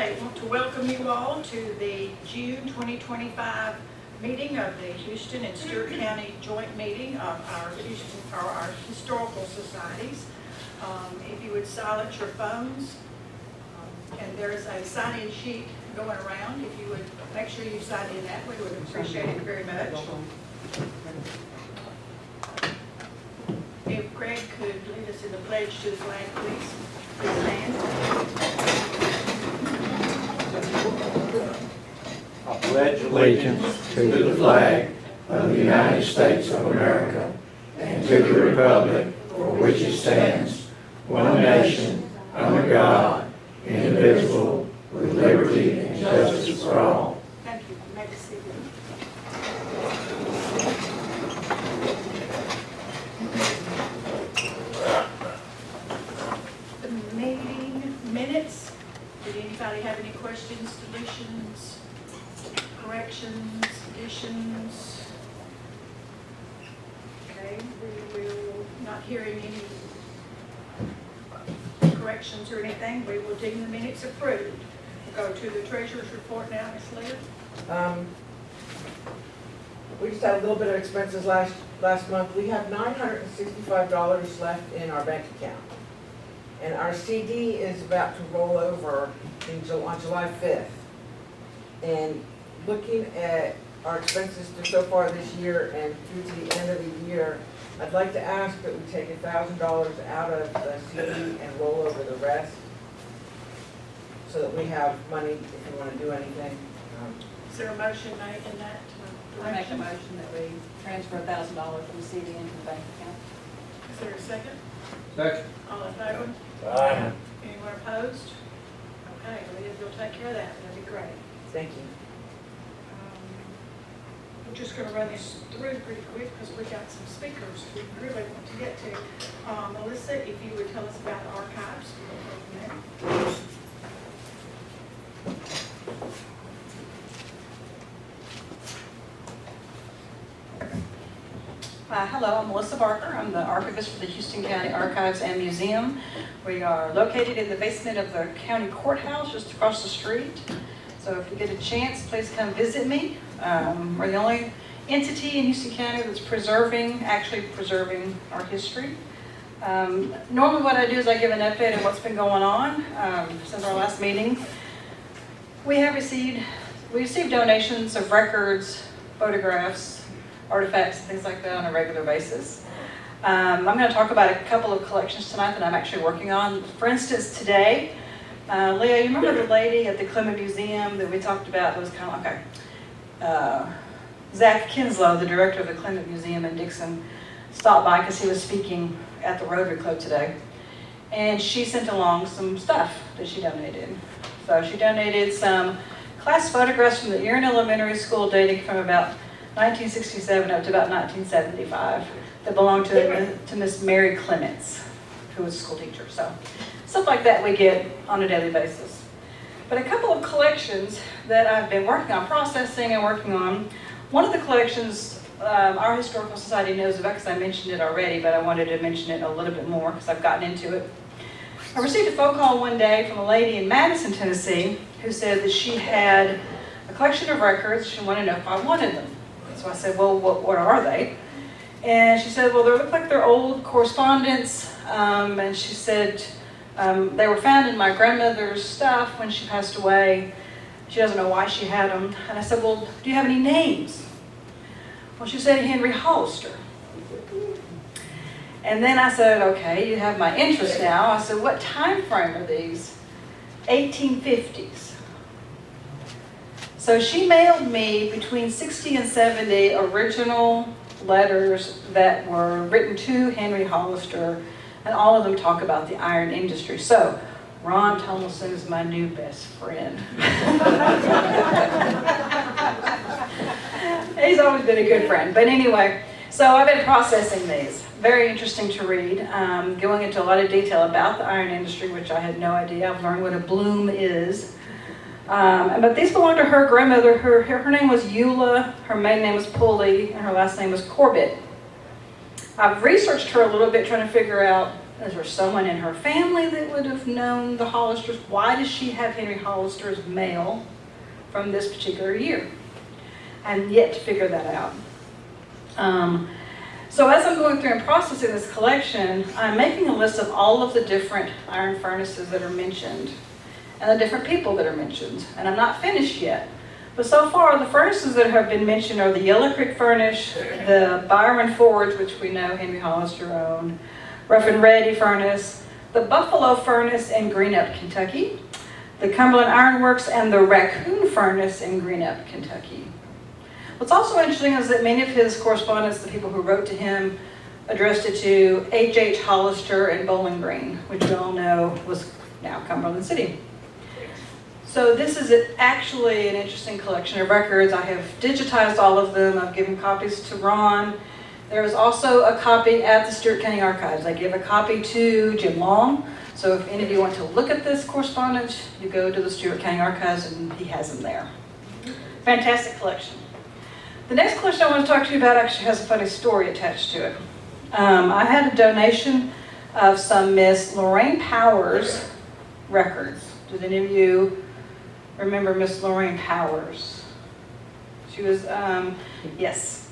Okay, I want to welcome you all to the June 2025 meeting of the Houston and Stewart County joint meeting of our historical societies. If you would silence your phones, and there is a sign-in sheet going around. If you would make sure you sign in that, we would appreciate it very much. If Greg could lead us in the pledge to the flag, please. Please stand. I pledge allegiance to the flag of the United States of America and to the republic for which it stands, one nation, under God, indivisible, with liberty and justice for all. Thank you. You may be seated. The meeting minutes. Did anybody have any questions, deletions, corrections, additions? Okay, we will not hearing any corrections or anything. We will deem the minutes approved. We'll go to the treasurer's report now, Ms. Leah. We just had a little bit of expenses last month. We have $965 left in our bank account. And our CD is about to roll over on July 5th. And looking at our expenses so far this year and through to the end of the year, I'd like to ask that we take $1,000 out of the CD and roll over the rest so that we have money if we want to do anything. Is there a motion made in that I make a direction? motion that we transfer $1,000 from the CD into the bank account. Is there a second? Second. All in favor? Aye. Anyone opposed? Okay, Leah, you'll take care of that. That'd be great. Thank you. We're just going to run this through pretty quick because we got some speakers we really want to get to. Melissa, if you would tell us about the archives. We'll go from there. Hello, I'm Melissa Barker. I'm the archivist for the Houston County Archives and Museum. We are located in the basement of the county courthouse just across the street. So if you get a chance, please come visit me. We're the only entity in Houston County that's actually preserving our history. Normally what I do is I give an update on what's been going on since our last meeting. We received donations of records, photographs, artifacts, and things like that on a regular basis. I'm going to talk about a couple of collections tonight that I'm actually working on. For instance, today, Leah, you remember the lady at the Clement Museum that we talked about that was kind of like Zach Kinslow, the director of the Clement Museum in Dixon, stopped by because he was speaking at the Rotary Club today. And she sent along some stuff that she donated. So she donated some class photographs from the Erin Elementary School dating from about 1967 up to about 1975 that belonged to Miss Mary Clements, who was a school teacher. So stuff like that we get on a daily basis. But a couple of collections that I've been working on, processing and working on. One of the collections our Historical Society knows about because I mentioned it already, but I wanted to mention it a little bit more because I've gotten into it. I received a phone call one day from a lady in Madison, Tennessee, who said that she had a collection of records. She wanted to know if I wanted them. So I said, well, what are they? And she said, well, they look like they're old correspondence. And she said they were found in my grandmother's stuff when she passed away. She doesn't know why she had them. And I said, well, do you have any names? Well, she said Henry Hollister. And then I said, okay, you have my interest now. I said, what time frame are these? 1850s. So she mailed me between 60 and 70 original letters that were written to Henry Hollister, and all of them talk about the iron industry. So Ron Donelson is my new best friend. He's always been a good friend. But anyway, so I've been processing these. Very interesting to read. Going into a lot of detail about the iron industry, which I had no idea. I've learned what a bloom is. But these belong to her grandmother. Her name was Eula, her maiden name was Pulley, and her last name was Corbett. I've researched her a little bit trying to figure out Is there someone in her family that would have known the Hollisters? Why does she have Henry Hollister's mail from this particular year? I'm yet to figure that out. So as I'm going through and processing this collection, I'm making a list of all of the different iron furnaces that are mentioned and the different people that are mentioned. And I'm not finished yet. But so far, the furnaces that have been mentioned are the Yellow Creek Furnace, the Byron Forge, which we know Henry Hollister owned, Rough and Ready Furnace, the Buffalo Furnace in Greenup, Kentucky, the Cumberland Iron Works, and the Raccoon Furnace in Greenup, Kentucky. What's also interesting is that many of his correspondence, the people who wrote to him, addressed it to H.H. Hollister in Bowling Green, which we all know was now Cumberland City. So this is actually an interesting collection of records. I have digitized all of them. I've given copies to Ron. There is also a copy at the Stewart County Archives. I give a copy to Jim Long. So if any of you want to look at this correspondence, you go to the Stewart County Archives and he has them there. Fantastic collection. The next collection I want to talk to you about actually has a funny story attached to it. I had a donation of some Miss Lorraine Powers records. Does any of you remember Miss Lorraine Powers? She was, yes.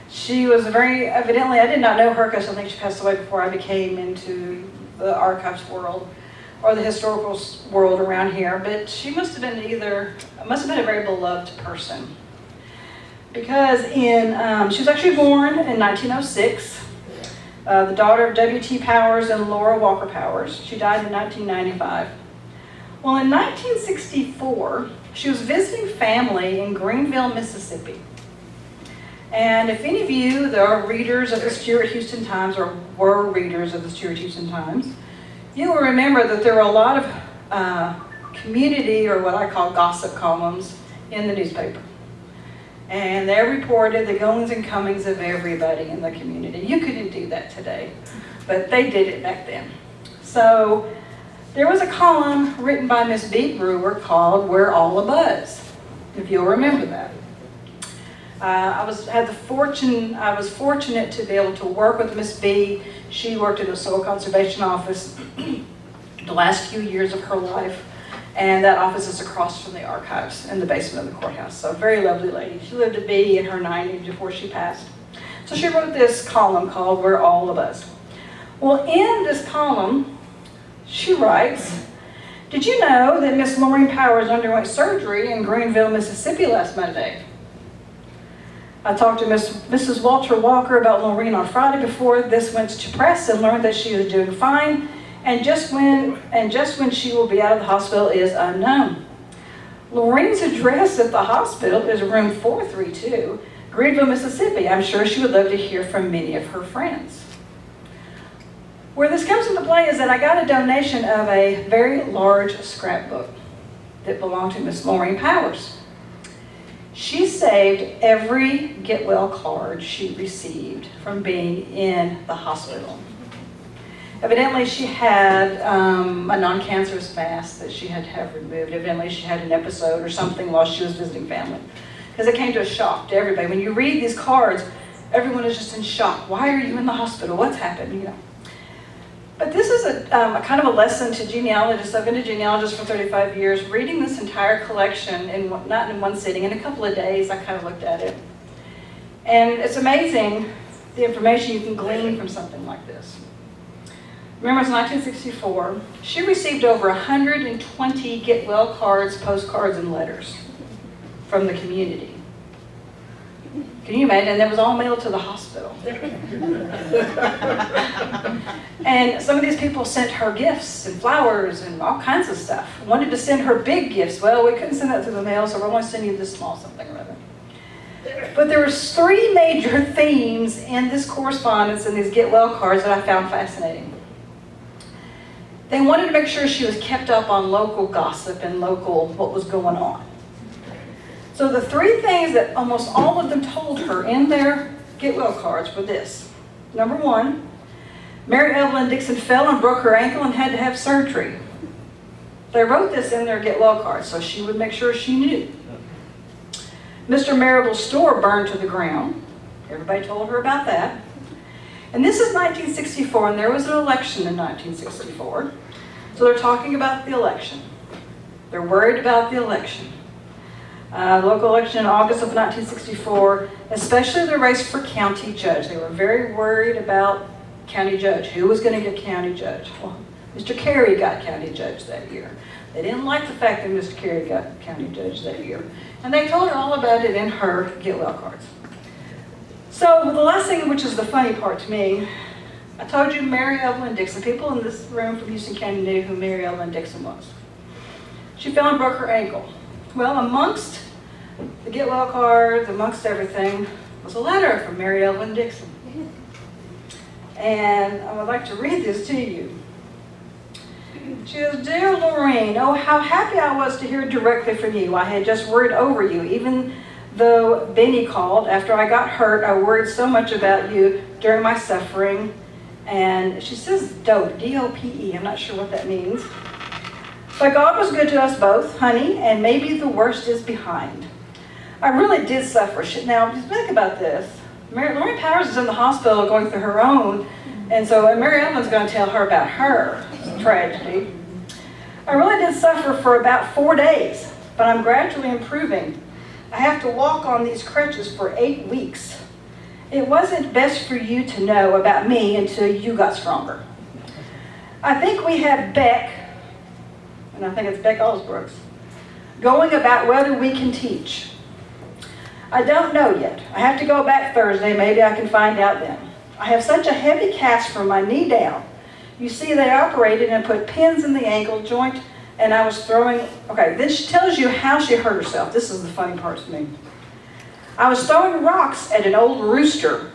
She was evidently, I did not know her because I think she passed away before I became into the archives world or the historical world around here, but she must have been a very beloved person. Because she was actually born in 1906, the daughter of W.T. Powers and Laura Walker Powers. She died in 1995. Well, in 1964, she was visiting family in Greenville, Mississippi. And if any of you that are readers of the Stewart Houston Times or were readers of the Stewart Houston Times, you will remember that there were a lot of community or what I call gossip columns in the newspaper. And they reported the goings and comings of everybody in the community. You couldn't do that today, but they did it back then. So there was a column written by Miss B. Brewer called "We're All Abuzz," if you'll remember that. I was fortunate to be able to work with Miss B. She worked at a soil conservation office the last few years of her life, and that office is across from the archives in the basement of the courthouse. So a very lovely lady. She lived to be in her 90s before she passed. So she wrote this column called "We're All Abuzz." Well, in this column, she writes, "Did you know that Miss Lorraine Powers underwent surgery in Greenville, Mississippi last Monday? I talked to Mrs. Walter Walker about Lorraine on Friday before this went to press and learned that she was doing fine, and just when she will be out of the hospital is unknown. Lorraine's address at the hospital is room 432, Greenville, Mississippi. I'm sure she would love to hear from many of her friends." Where this comes into play is that I got a donation of a very large scrapbook that belonged to Miss Lorraine Powers. She saved every get well card she received from being in the hospital. Evidently she had a non-cancerous mass that she had to have removed. Evidently she had an episode or something while she was visiting family. Because it came to a shock to everybody. When you read these cards, everyone is just in shock. Why are you in the hospital? What's happened? You know. But this is a kind of a lesson to genealogists. I've been a genealogist for 35 years. Reading this entire collection, not in one sitting, in a couple of days, I kind of looked at it. And it's amazing the information you can glean from something like this. Remember, it's 1964. She received over 120 get well cards, postcards, and letters from the community. Can you imagine? And that was all mailed to the hospital. And some of these people sent her gifts and flowers and all kinds of stuff. Wanted to send her big gifts. Well, we couldn't send that through the mail, so we're only sending you this small something or other. But there were 3 major themes in this correspondence and these get well cards that I found fascinating. They wanted to make sure she was kept up on local gossip and what was going on. So the 3 things that almost all of them told her in their get well cards were this. Number 1, Mary Evelyn Dixon fell and broke her ankle and had to have surgery. They wrote this in their get well cards so she would make sure she knew. Mr. Marible's store burned to the ground. Everybody told her about that. And this is 1964, and there was an election in 1964. So they're talking about the election. They're worried about the election. Local election in August of 1964, especially the race for county judge. They were very worried about county judge. Who was going to get county judge? Well, Mr. Carey got county judge that year. They didn't like the fact that Mr. Carey got county judge that year. And they told her all about it in her get well cards. So the last thing, which is the funny part to me, I told you Mary Evelyn Dixon. People in this room from Houston County knew who Mary Evelyn Dixon was. She fell and broke her ankle. Well, amongst the get well cards, amongst everything, was a letter from Mary Evelyn Dixon. And I would like to read this to you. She says, "Dear Lorraine, oh, how happy I was to hear directly from you. I had just worried over you. Even though Benny called after I got hurt, I worried so much about you during my suffering." And she says dope, D-O-P-E. I'm not sure what that means. "But God was good to us both, honey, and maybe the worst is behind. I really did suffer." Now, just think about this. Lorraine Powers is in the hospital going through her own, and so Mary Evelyn's going to tell her about her tragedy. "I really did suffer for about 4 days, but I'm gradually improving. I have to walk on these crutches for 8 weeks. It wasn't best for you to know about me until you got stronger. I think we have Beck," and I think it's Beck Allsbrooks, "going about whether we can teach. I don't know yet. I have to go back Thursday. Maybe I can find out then. I have such a heavy cast from my knee down. You see, they operated and put pins in the ankle joint, and I was throwing..." Okay, this tells you how she hurt herself. This is the funny part to me. "I was throwing rocks at an old rooster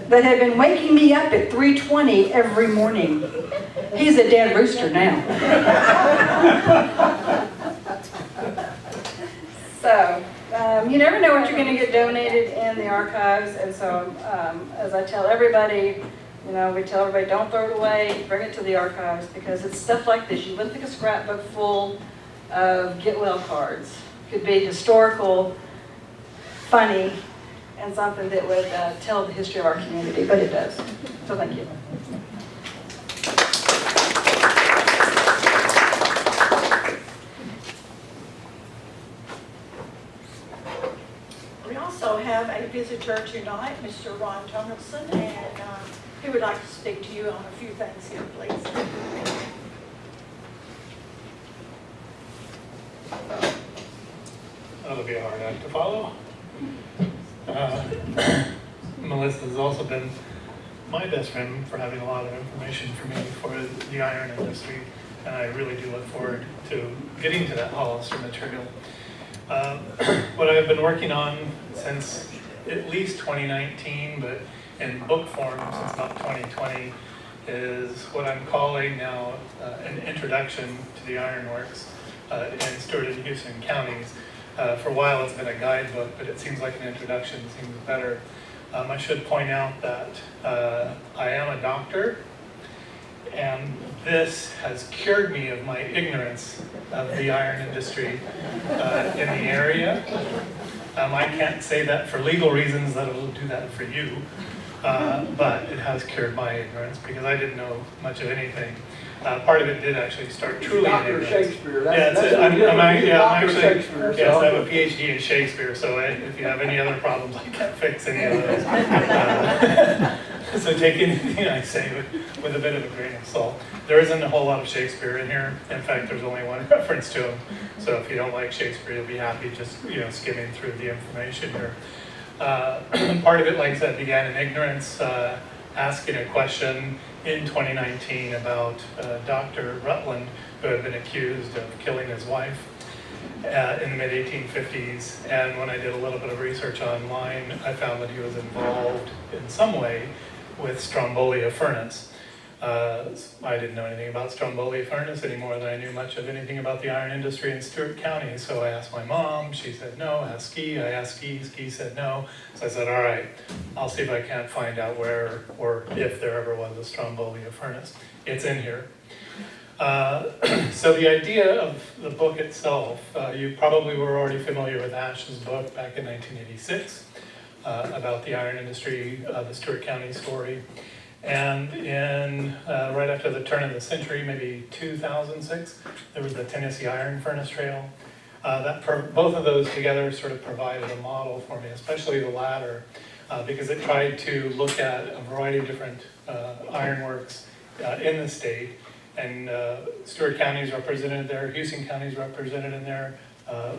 that had been waking me up at 3:20 every morning. He's a dead rooster now." So, you never know what you're going to get donated in the archives, and so as I tell everybody, we tell everybody, don't throw it away, bring it to the archives, because it's stuff like this. You wouldn't think a scrapbook full of get well cards could be historical, funny, and something that would tell the history of our community, but it does. So thank you. We also have a visitor tonight, Mr. Ron Donelson, and he would like to speak to you on a few things here, please. That'll be a hard act to follow. Melissa has also been my best friend for having a lot of information for me for the iron industry, and I really do look forward to getting to that Hollister material. What I've been working on since at least 2019, but in book form since about 2020, is what I'm calling now an introduction to the ironworks in Stewart and Houston counties. For a while it's been a guidebook, but it seems like an introduction seems better. I should point out that I am a doctor, and this has cured me of my ignorance of the iron industry in the area. I can't say that for legal reasons that it'll do that for you, but it has cured my ignorance because I didn't know much of anything. Part of it did actually start truly in ignorance. Shakespeare. I'm actually, Shakespeare. yes, I have a PhD in Shakespeare, so if you have any other problems, I can't fix any of those. So take anything I say with a bit of a grain of salt. There isn't a whole lot of Shakespeare in here. In fact, there's only one reference to him. So if you don't like Shakespeare, you'll be happy just skimming through the information here. Part of it, like I said, began in ignorance, asking a question in 2019 about Dr. Rutland, who had been accused of killing his wife in the mid-1850s. And when I did a little bit of research online, I found that he was involved in some way with Stromboli furnace. I didn't know anything about Stromboli furnace any more than I knew much of anything about the iron industry in Stewart County. So I asked my mom, she said no. I asked Ski, Ski said no. So I said, all right, I'll see if I can't find out where or if there ever was a Stromboli furnace. It's in here. So the idea of the book itself, you probably were already familiar with Ash's book back in 1986 about the iron industry, the Stewart County story. And in, right after the turn of the century, maybe 2006, there was the Tennessee Iron Furnace Trail. Both of those together sort of provided a model for me, especially the latter, because it tried to look at a variety of different ironworks in the state. And Stewart County is represented there, Houston County is represented in there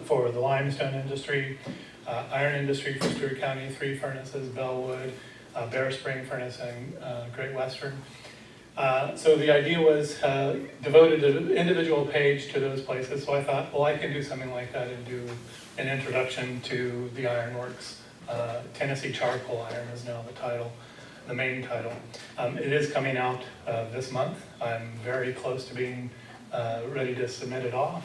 for the limestone industry, iron industry for Stewart County, 3 furnaces, Bellwood, Bear Spring Furnace, and Great Western. So the idea was devoted an individual page to those places. So I thought, well, I can do something like that and do an introduction to the ironworks. Tennessee Charcoal Iron is now the title, the main title. It is coming out this month. I'm very close to being ready to send it off.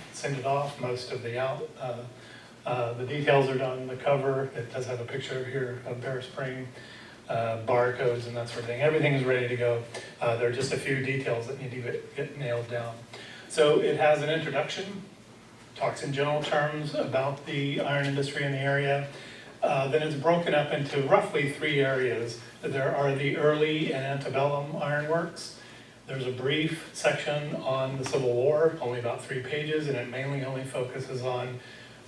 Most of the details are done. The cover, it does have a picture here of Bear Spring, barcodes and that sort of thing. Everything is ready to go. There are just a few details that need to get nailed down. So it has an introduction, talks in general terms about the iron industry in the area. Then it's broken up into roughly 3 areas. There are the early and antebellum ironworks. There's a brief section on the Civil War, only about 3 pages, and it mainly only focuses on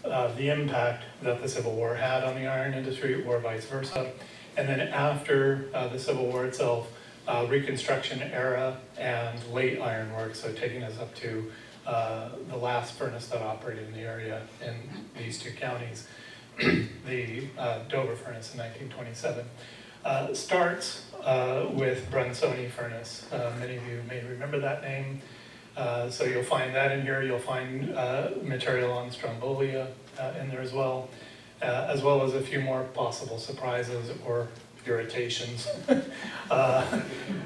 the impact that the Civil War had on the iron industry, or vice versa. And then after the Civil War itself, Reconstruction era and late ironworks, so taking us up to the last furnace that operated in the area in these 2 counties, the Dover furnace in 1927. Starts with Brunsoni furnace. Many of you may remember that name. So you'll find that in here. You'll find material on Strombolia in there as well as a few more possible surprises or irritations.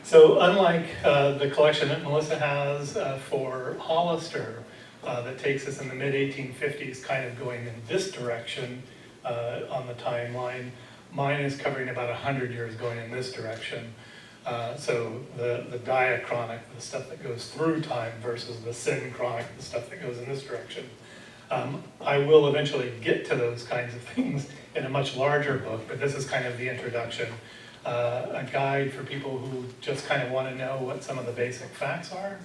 So unlike the collection that Melissa has for Hollister, that takes us in the mid-1850s, kind of going in this direction on the timeline, mine is covering about 100 years going in this direction. So the diachronic, the stuff that goes through time, versus the synchronic, the stuff that goes in this direction. I will eventually get to those kinds of things in a much larger book, but this is kind of the introduction. A guide for people who just kind of want to know what some of the basic facts are.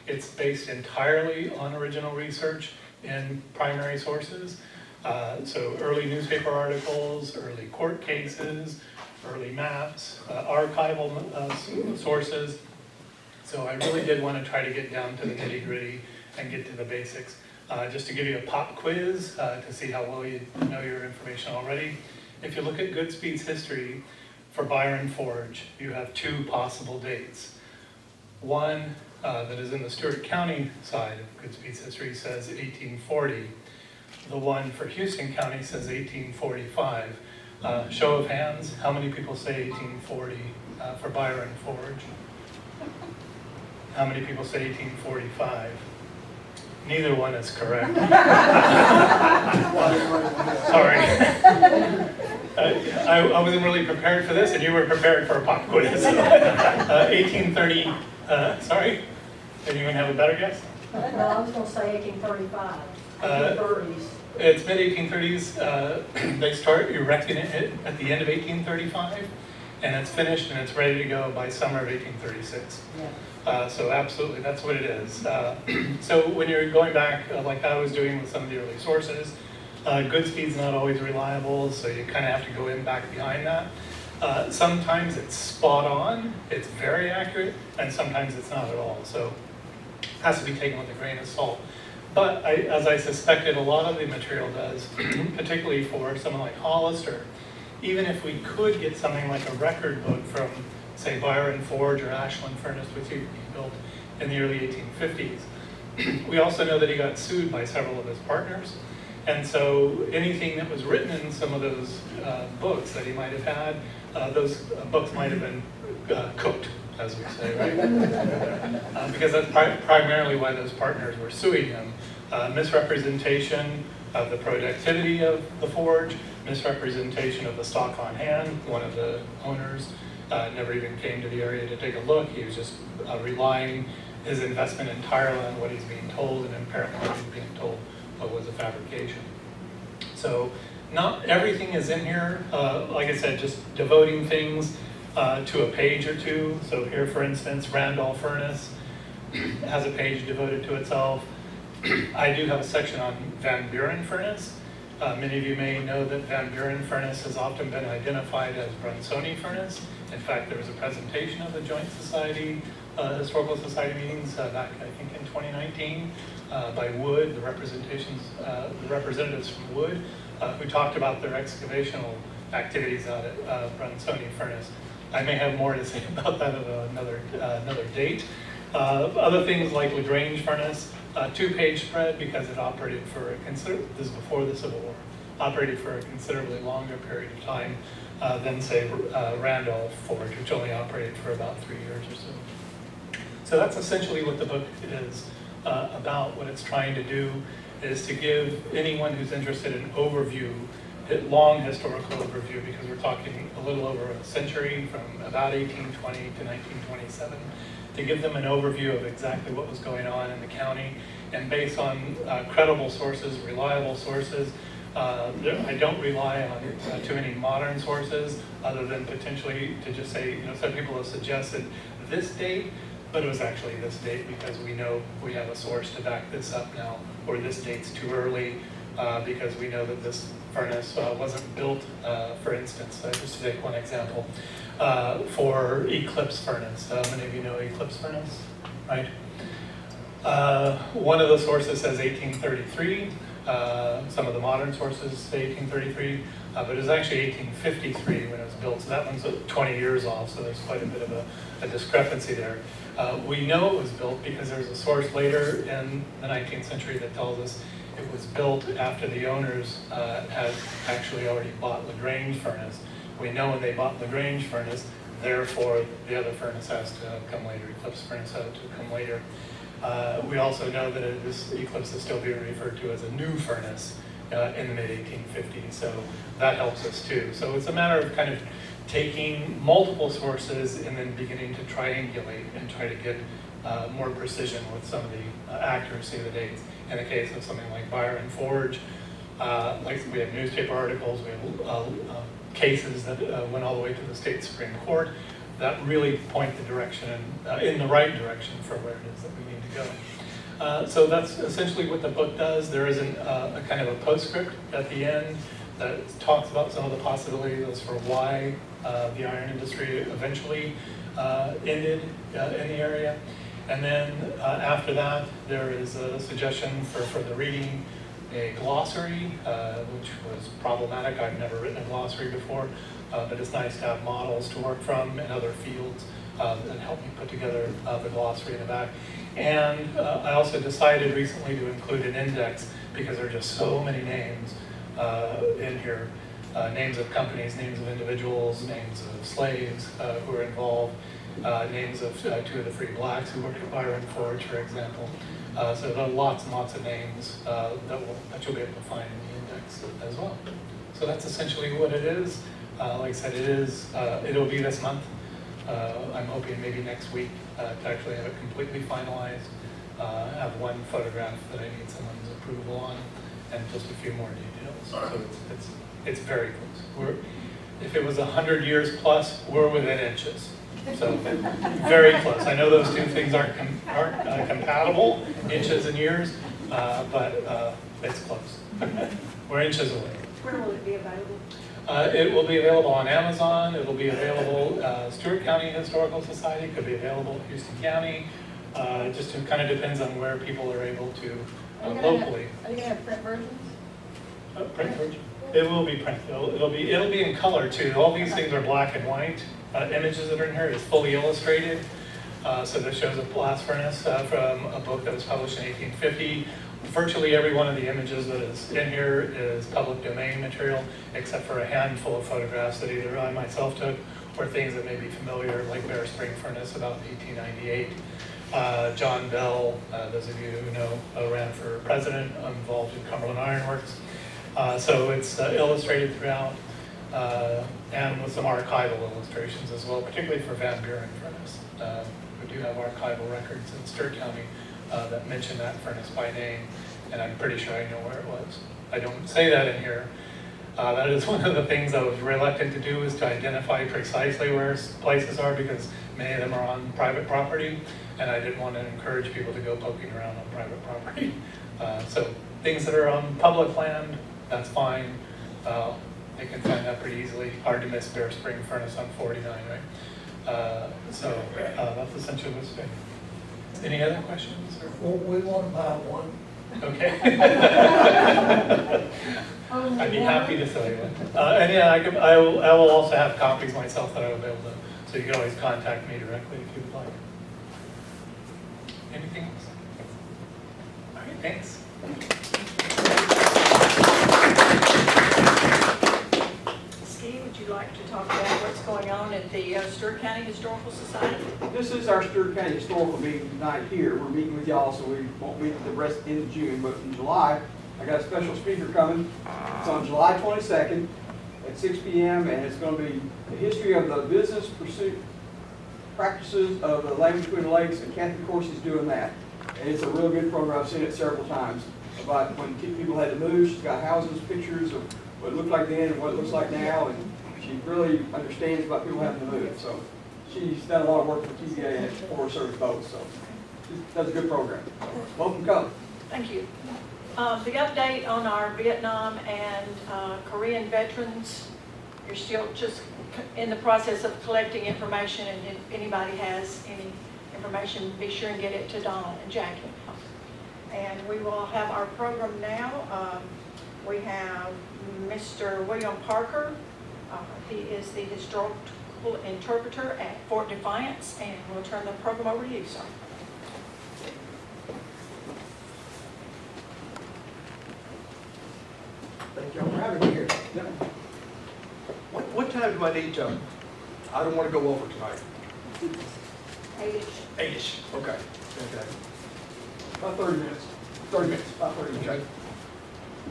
It's based entirely on original research in primary sources. So early newspaper articles, early court cases, early maps, archival sources. So I really did want to try to get down to the nitty-gritty and get to the basics. Just to give you a pop quiz to see how well you know your information already. If you look at Goodspeed's history for Byron Forge, you have 2 possible dates. One that is in the Stewart County side of Goodspeed's history says 1840. The one for Houston County says 1845. Show of hands, how many people say 1840 for Byron Forge? How many people say 1845? Neither one is correct. Sorry. I wasn't really prepared for this, and you were prepared for a pop quiz. 1830, sorry? Anyone have a better guess? No, I was going to say 1835, 1830s. It's mid-1830s. They start erecting it at the end of 1835, and it's finished and it's ready to go by summer of 1836. Yeah. So absolutely, that's what it is. So when you're going back, like I was doing with some of the early sources, Goodspeed's not always reliable, so you kind of have to go in back behind that. Sometimes it's spot on, it's very accurate, and sometimes it's not at all. So it has to be taken with a grain of salt. But as I suspected, a lot of the material does, particularly for someone like Hollister. Even if we could get something like a record book from, say, Byron Forge or Ashland Furnace, which he built in the early 1850s. We also know that he got sued by several of his partners. And so anything that was written in some of those books that he might have had, those books might have been cooked, as we say, right? Because that's primarily why those partners were suing him. Misrepresentation of the productivity of the forge, misrepresentation of the stock on hand. One of the owners never even came to the area to take a look. He was just relying his investment entirely on what he's being told, and apparently what he's being told was a fabrication. So not everything is in here. Like I said, just devoting things to a page or two. So here, for instance, Randolph Furnace has a page devoted to itself. I do have a section on Van Buren Furnace. Many of you may know that Van Buren Furnace has often been identified as Brunson Furnace. In fact, there was a presentation of the Joint Society, Historical Society meetings back, I think, in 2019 by Wood, the representatives from Wood, who talked about their excavational activities out at Brunson Furnace. I may have more to say about that at another date. Other things like LaGrange Furnace, 2-page spread because it operated for this is before the Civil War, operated for a considerably longer period of time than, say, Randolph Forge, which only operated for about 3 years or so. So that's essentially what the book is about. What it's trying to do is to give anyone who's interested an overview, a long historical overview, because we're talking a little over a century from about 1820 to 1927, to give them an overview of exactly what was going on in the county, and based on credible sources, reliable sources. I don't rely on too many modern sources, other than potentially to just say, some people have suggested this date, but it was actually this date because we know we have a source to back this up now, or this date's too early because we know that this furnace wasn't built, for instance, just to take one example, for Eclipse Furnace. Many of you know Eclipse Furnace, right? One of the sources says 1833. Some of the modern sources say 1833, but it was actually 1853 when it was built, so that one's 20 years off, so there's quite a bit of a discrepancy there. We know it was built because there's a source later in the 19th century that tells us it was built after the owners had actually already bought LaGrange Furnace. We know when they bought LaGrange Furnace, therefore the other furnace has to come later, Eclipse Furnace has to come later. We also know that this Eclipse is still being referred to as a new furnace in the mid-1850s, so that helps us too. So it's a matter of kind of taking multiple sources and then beginning to triangulate and try to get more precision with some of the accuracy of the dates. In the case of something like Byron Forge, like we have newspaper articles, we have cases that went all the way to the state Supreme Court that really point the direction in the right direction for where it is that we need to go. So that's essentially what the book does. There is a kind of a postscript at the end that talks about some of the possibilities as for why the iron industry eventually ended in the area. And then after that, there is a suggestion for further reading, a glossary, which was problematic. I've never written a glossary before, but it's nice to have models to work from in other fields that help me put together the glossary in the back. And I also decided recently to include an index because there are just so many names in here. Names of companies, names of individuals, names of slaves who are involved, names of 2 of the free blacks who worked at Byron Forge, for example. So there are lots and lots of names that you'll be able to find in the index as well. So that's essentially what it is. Like I said, it'll be this month. I'm hoping maybe next week to actually have it completely finalized. I have one photograph that I need someone's approval on, and just a few more details. So it's very close. If it was 100 years plus, we're within inches. So very close. I know those two things aren't compatible, inches and years, but it's close. We're inches away. Where will it be available? It will be available on Amazon. It will be available Stewart County Historical Society. Could be available Houston County. It just kind of depends on where people are able to locally. Are you going to have print versions? Print version. It will be print. It'll be in color too. All these things are black and white. Images that are in here is fully illustrated. So this shows a blast furnace from a book that was published in 1850. Virtually every one of the images that is in here is public domain material, except for a handful of photographs that either I myself took or things that may be familiar, like Bear Spring Furnace about 1898. John Bell, those of you who know, ran for president, involved in Cumberland Iron Works. So it's illustrated throughout, and with some archival illustrations as well, particularly for Van Buren Furnace. We do have archival records in Stewart County that mention that furnace by name, and I'm pretty sure I know where it was. I don't say that in here, That is one of the things I was reluctant to do, is to identify precisely where places are, because many of them are on private property, and I didn't want to encourage people to go poking around on private property. So things that are on public land, that's fine. They can find that pretty easily. Hard to miss Bear Spring Furnace on 49, right? That's essentially what's been. Any other questions? Well, we want to buy one. Okay. I'd be happy to sell you one. And yeah, I will also have copies myself that I will be able to, so you can always contact me directly if you would like. Anything else? All right, thanks. Steve, would you like to talk about what's going on at the Stewart County Historical Society? This is our Stewart County Historical meeting tonight here. We're meeting with y'all, so we won't meet the rest in June, but in July, I got a special speaker coming. It's on July 22nd at 6 p.m. and it's going to be the history of the business pursuit practices of the Land Between the Lakes, and Kathy, of course, is doing that. And it's a real good program. I've seen it several times about when people had to move. She's got houses, pictures of what it looked like then and what it looks like now, and she really understands about people having to move. So she's done a lot of work for TVA and Forest Service both, so she does a good program. Welcome, come. Thank you. The update on our Vietnam and Korean veterans, you're still just in the process of collecting information, and if anybody has any information, be sure and get it to Donald and Jackie. And we will have our program now. We have Mr. William Parker. He is the historical interpreter at Fort Defiance, and we'll turn the program over to you, sir. Thank y'all for having me here. What time do I need to? I don't want to go over tonight. 8-ish. 8-ish, okay. Okay. About 30 minutes. 30 minutes. About 30 minutes.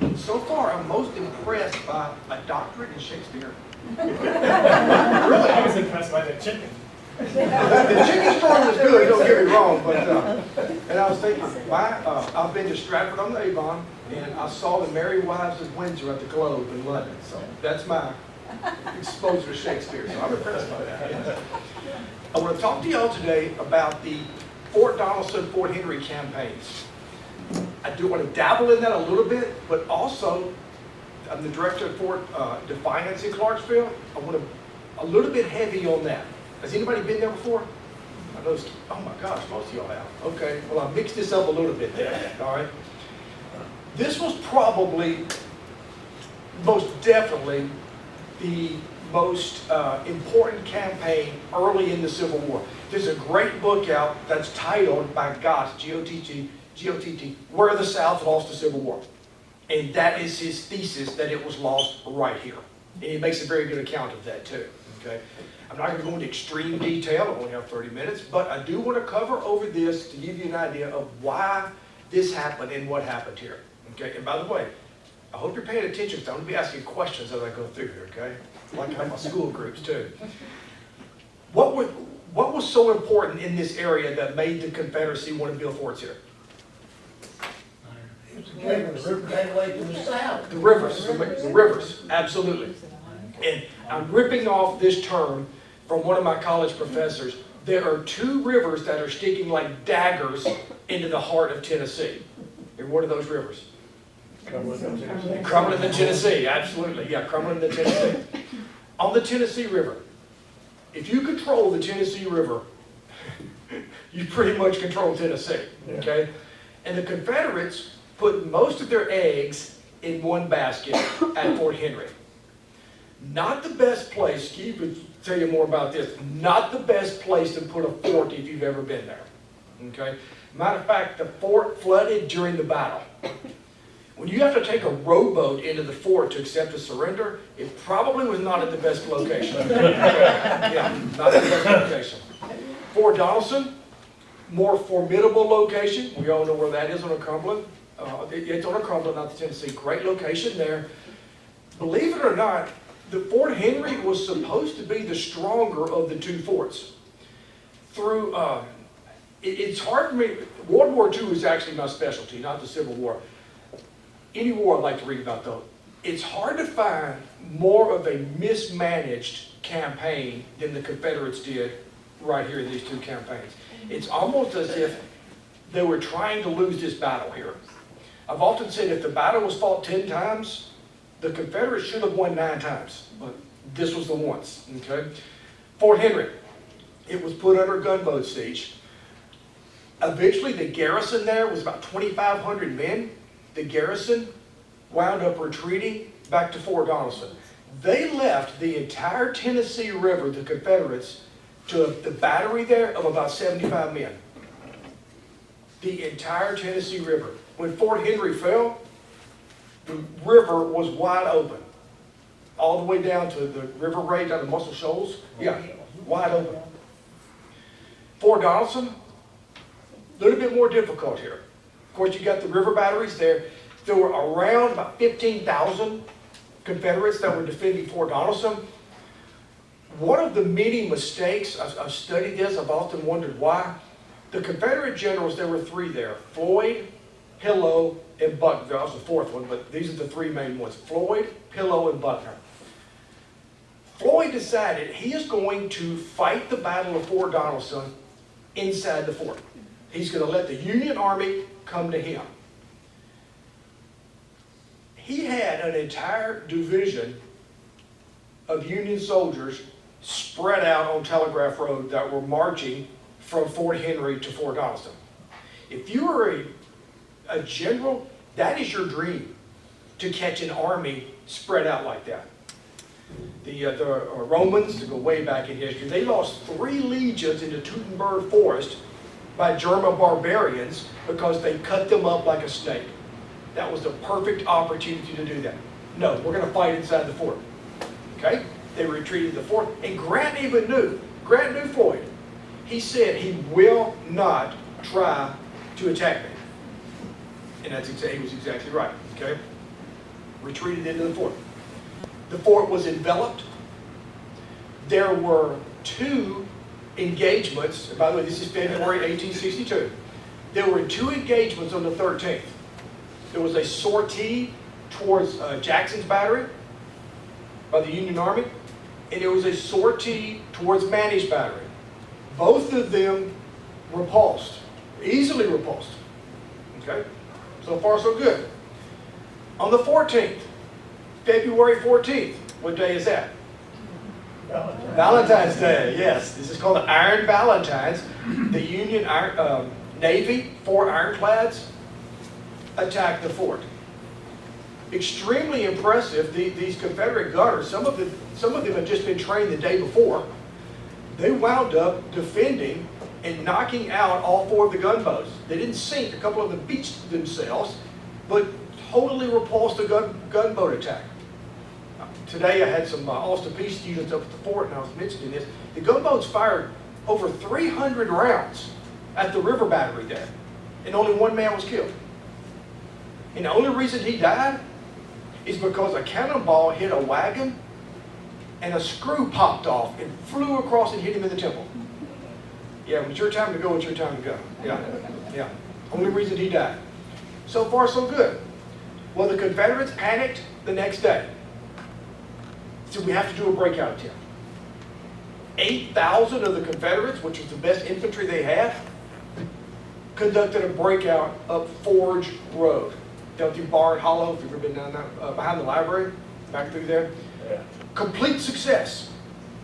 Okay. So far, I'm most impressed by a doctorate in Shakespeare. I was impressed by the chicken. The chicken story was good, don't get me wrong, but, and I was thinking, I've been to Stratford-on-Avon, and I saw the Merry Wives of Windsor at the Globe in London, so that's my exposure to Shakespeare, so I'm impressed by that. Yes. I want to talk to y'all today about the Fort Donelson, Fort Henry campaigns. I do want to dabble in that a little bit, but also, I'm the director of Fort Defiance in Clarksville. I want to a little bit heavy on that. Has anybody been there before? I know, oh my gosh, most of y'all have. Okay, well, I mixed this up a little bit there, all right? This was probably, most definitely, the most important campaign early in the Civil War. There's a great book out that's titled by Gott, G-O-T-T, Where the South Lost the Civil War. And that is his thesis, that it was lost right here. And he makes a very good account of that too, okay? I'm not going to go into extreme detail, I only have 30 minutes, but I do want to cover over this to give you an idea of why this happened and what happened here, okay? And by the way, I hope you're paying attention, because I'm going to be asking questions as I go through here, okay? Like I have my school groups too. What was so important in this area that made the Confederacy want to build forts here? The river came away to the south. The rivers, absolutely. And I'm ripping off this term from one of my college professors. There are two rivers that are sticking like daggers into the heart of Tennessee. And what are those rivers? Cumberland and Tennessee, absolutely. Yeah, Cumberland and Tennessee. On the Tennessee River, if you control the Tennessee River, you pretty much control Tennessee, okay? And the Confederates put most of their eggs in one basket at Fort Henry. Not the best place, Steve would tell you more about this, not the best place to put a fort if you've ever been there, okay? Matter of fact, the fort flooded during the battle. When you have to take a rowboat into the fort to accept a surrender, it probably was not at the best location. Yeah, not at the best location. Fort Donelson, more formidable location. We all know where that is on a Cumberland. It's on a Cumberland, not the Tennessee. Great location there. Believe it or not, the Fort Henry was supposed to be the stronger of the two forts. Through, it's hard for me, World War II is actually my specialty, not the Civil War. Any war I'd like to read about though. it's hard to find more of a mismanaged campaign than the Confederates did right here in these two campaigns. It's almost as if they were trying to lose this battle here. I've often said if the battle was fought 10 times, the Confederates should have won 9 times, but this was the once, okay? Fort Henry, it was put under gunboat siege. Eventually, the garrison there was about 2,500 men. The garrison wound up retreating back to Fort Donelson. They left the entire Tennessee River, the Confederates, to the battery there of about 75 men. The entire Tennessee River. When Fort Henry fell, the river was wide open. All the way down to the river right down to Muscle Shoals. Yeah, wide open. Fort Donelson, a little bit more difficult here. Of course, you got the river batteries there. There were around about 15,000 Confederates that were defending Fort Donelson. One of the many mistakes, I've studied this, I've often wondered why. The Confederate generals, there were 3 there. Floyd, Pillow, and Buckner. There was the 4th one, but these are the 3 main ones. Floyd, Pillow, and Buckner. Floyd decided he is going to fight the Battle of Fort Donelson inside the fort. He's going to let the Union Army come to him. He had an entire division of Union soldiers spread out on Telegraph Road that were marching from Fort Henry to Fort Donelson. If you were a general, that is your dream, to catch an army spread out like that. The Romans, to go way back in history, they lost 3 legions in the Teutoburg Forest by German barbarians because they cut them up like a snake. That was the perfect opportunity to do that. No, we're going to fight inside the fort. Okay? They retreated to the fort, and Grant knew Floyd. He said he will not try to attack me. And he was exactly right. Okay? Retreated into the fort. The fort was enveloped. There were 2 engagements. By the way, this is February 1862. There were 2 engagements on the 13th. There was a sortie towards Jackson's battery by the Union Army, and there was a sortie towards Manny's battery. Both of them repulsed, easily repulsed. Okay? So far, so good. On the 14th, February 14th, what day is that? Valentine's Day, yes. This is called the Iron Valentines. The Union Navy, 4 ironclads, attacked the fort. Extremely impressive. These Confederate gunners, some of them had just been trained the day before. They wound up defending and knocking out all 4 of the gunboats. They didn't sink. A couple of them beached themselves, but totally repulsed the gunboat attack. Today I had some Austin Peace students up at the fort, and I was mentioning this. The gunboats fired over 300 rounds at the river battery there, and only 1 man was killed. And the only reason he died is because a cannonball hit a wagon and a screw popped off and flew across and hit him in the temple. Yeah, when it's your time to go, it's your time to go. Yeah. Only reason he died. So far, so good. Well, the Confederates panicked the next day. So we have to do a breakout attempt. 8,000 of the Confederates, which was the best infantry they had, conducted a breakout up Forge Road. Down through Barn Hollow, if you've ever been down there, behind the library, back through there. Yeah. Complete success.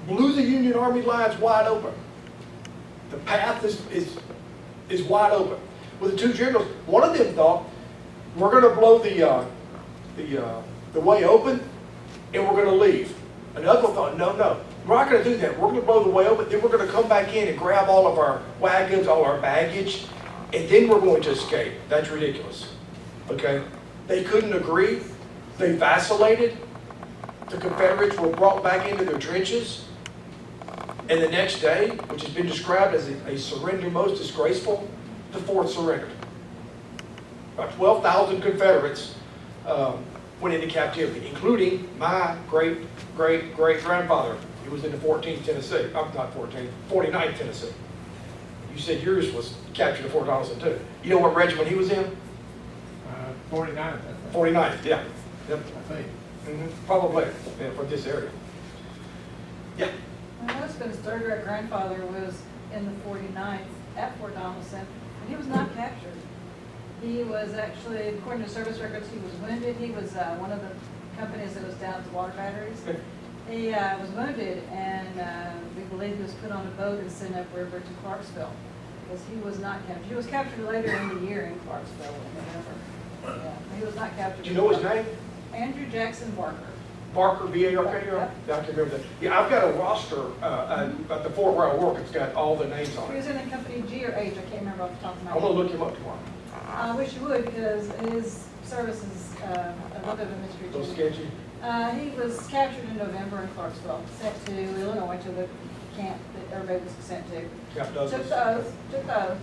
Blew the Union Army lines wide open. The path is wide open. With the 2 generals, one of them thought, we're going to blow the way open, and we're going to leave. Another one thought, no, we're not going to do that. We're going to blow the way open, then we're going to come back in and grab all of our wagons, all our baggage, and then we're going to escape. That's ridiculous. Okay? They couldn't agree. They vacillated. The Confederates were brought back into their trenches. And the next day, which has been described as a surrender most disgraceful, the fort surrendered. About 12,000 Confederates went into captivity, including my great-great-great-grandfather. He was in the 14th Tennessee. I'm not 14th, 49th Tennessee. You said yours was captured at Fort Donelson too. You know what regiment he was in? 49th. 49th, yeah. Yep. I think. Probably, yeah, for this area. Yeah, My husband's third great grandfather was in the 49th at Fort Donelson, and he was not captured. He was actually, according to service records, he was wounded. He was one of the companies that was down at the water batteries. Okay. He was wounded, and we believe he was put on a boat and sent upriver to Clarksville, because he was not captured. He was captured later in the year in Clarksville in November. Yeah, he was not captured. do you know his name? Andrew Jackson Barker. Barker, B-A-R-K? Yep. Yeah, I can remember that. Yeah, I've got a roster at the fort where I work. It's got all the names on He was it. in the company G or H, I can't remember off the top of my I'm head. gonna look him up tomorrow. I wish you would, because his service is a little bit of a mystery A little to me. sketchy. He was captured in November in Clarksville, sent to Illinois to the camp that everybody was sent to. Cap Took Douglas. the oath,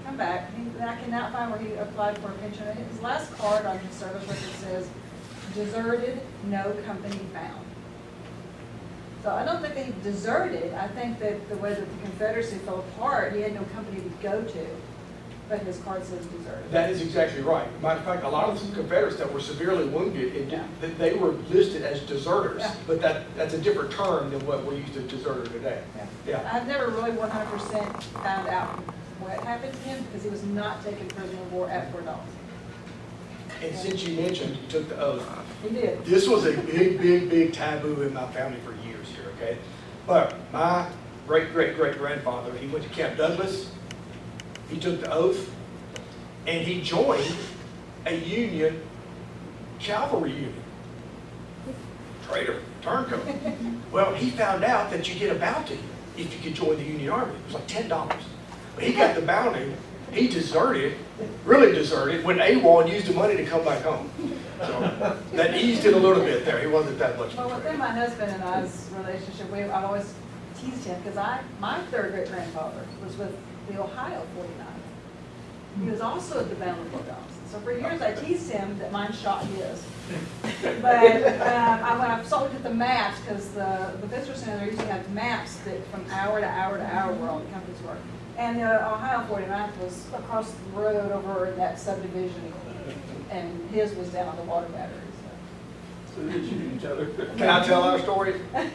come back. I can now find where he applied for a pension. His last card on his service record says, deserted, no company found. So I don't think that he deserted. I think that the way that the Confederacy fell apart, he had no company to go to, but his card says deserted. That is exactly right. Matter of fact, a lot of the Confederates that were severely wounded, they were listed as deserters. Yeah. But that's a different term than what we use to deserter today. Yeah. I've never really 100% found out what happened to him, because he was not taken prisoner of war at Fort Donelson. And since you mentioned you took the oath, He did. this was a big taboo in my family for years here, okay? But my great-great-great-grandfather, he went to Camp Douglas, he took the oath, and he joined a Union cavalry unit. Traitor, turncoat. Well, he found out that you get a bounty if you could join the Union Army. It was like $10. But he got the bounty. He deserted, really deserted, went AWOL and used the money to come back home. So that eased it a little bit there. He wasn't that much. Well, within my husband and I's relationship, I've always teased him, because my third great grandfather was with the Ohio 49. He was also at the Battle of Fort Donelson. So for years I teased him that mine shot his. But when I saw looked at the maps, because the visitor center usually has maps that from hour to hour to hour where all the companies were. And the Ohio 49th was across the road over in that subdivision, and his was down on the water battery. So they shoot each other. Can I tell our story? I